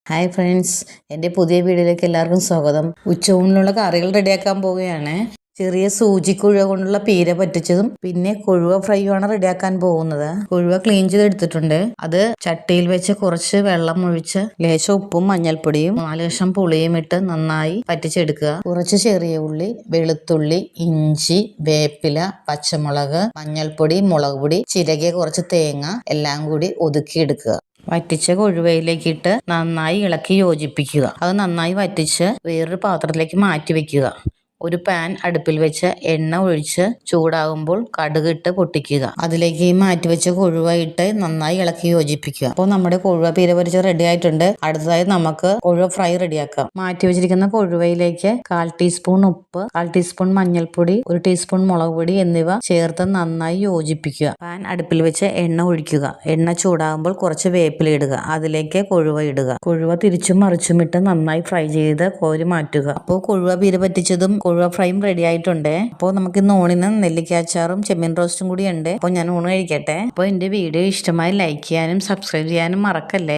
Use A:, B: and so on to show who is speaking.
A: Hi friends, എൻ്റെ പുതിയ വീഡിയോയിലേക്ക് എല്ലാവർക്കും സ്വാഗതം. ഉച്ചയൂണിനുള്ള കറികൾ റെഡിയാക്കാൻ പോവുകയാണ്. ചെറിയ സൂചിക്കൊഴുവ കൊണ്ടുള്ള പീര പറ്റിച്ചതും പിന്നെ കൊഴുവ ഫ്രൈ ആണ് റെഡിയാക്കാൻ പോകുന്നത്. കൊഴുവ ക്ലീൻ ചെയ്തെടുത്തിട്ടുണ്ട്. അത് ചട്ടിയിൽ വെച്ച് കുറച്ച് വെള്ളം ഒഴിച്ച് ലേശം ഉപ്പും മഞ്ഞൾപ്പൊടിയും 4 കഷ്ണം പുളിയും ഇട്ട് നന്നായി പറ്റിച്ചെടുക്കുക. കുറച്ച് ചെറിയ ഉള്ളി, വെളുത്തുള്ളി, ഇഞ്ചി, വേപ്പില, പച്ചമുളക്, മഞ്ഞൾപ്പൊടി, മുളക് പൊടി, ചിരകിയ കുറച്ച് തേങ്ങ എല്ലാം കൂടി ഒതുക്കിയെടുക്കുക. വറ്റിച്ച കൊഴുവയിലേക്കിട്ട് നന്നായി ഇളക്കി യോജിപ്പിക്കുക. അത് നന്നായി വറ്റിച്ച് വേറൊരു പാത്രത്തിലേക്ക് മാറ്റി വെക്കുക. ഒരു പാൻ അടുപ്പിൽ വെച്ച് എണ്ണ ഒഴിച്ച് ചൂടാകുമ്പോൾ കടുകിട്ട് പൊട്ടിക്കുക. അതിലേക്ക് മാറ്റിവെച്ച കൊഴുവ ഇട്ട് നന്നായി ഇളക്കി യോജിപ്പിക്കുക. അപ്പോൾ നമ്മുടെ കൊഴുവ പീര പൊരിച്ചത് റെഡി ആയിട്ടുണ്ട്. അടുത്തതായി നമുക്ക് കൊഴുവ ഫ്രൈ റെഡിയാക്കാം. മാറ്റി വെച്ചിരിക്കുന്ന കൊഴുവയിലേക്ക് 1/4 ടീസ്പൂൺ ഉപ്പ്, 1/4 ടീസ്പൂൺ മഞ്ഞൾപ്പൊടി, 1 ടീസ്പൂൺ മുളക് പൊടി എന്നിവ ചേർത്ത് നന്നായി യോജിപ്പിക്കുക. പാൻ അടുപ്പിൽ വെച്ച് എണ്ണ ഒഴിക്കുക. എണ്ണ ചൂടാകുമ്പോൾ കുറച്ച് വേപ്പില ഇടുക. അതിലേക്ക് കൊഴുവ ഇടുക. കൊഴുവ തിരിച്ചും മറിച്ചും ഇട്ട് നന്നായി ഫ്രൈ ചെയ്ത് കോരി മാറ്റുക. അപ്പോൾ കൊഴുവ പീര പറ്റിച്ചതും കൊഴുവ ഫ്രൈയും റെഡി ആയിട്ടുണ്ട്. അപ്പോൾ നമുക്ക് ഇന്ന് ഊണിന് നെല്ലിക്ക അച്ചാറും ചെമ്മീൻ റോസ്റ്റും കൂടി ഉണ്ട്. അപ്പോൾ ഞാൻ ഊണ് കഴിക്കട്ടെ. അപ്പോൾ എൻ്റെ വീഡിയോ ഇഷ്ടമായി ലൈക്ക് ചെയ്യാനും സബ്സ്ക്രൈബ് ചെയ്യാനും മറക്കല്ലേ.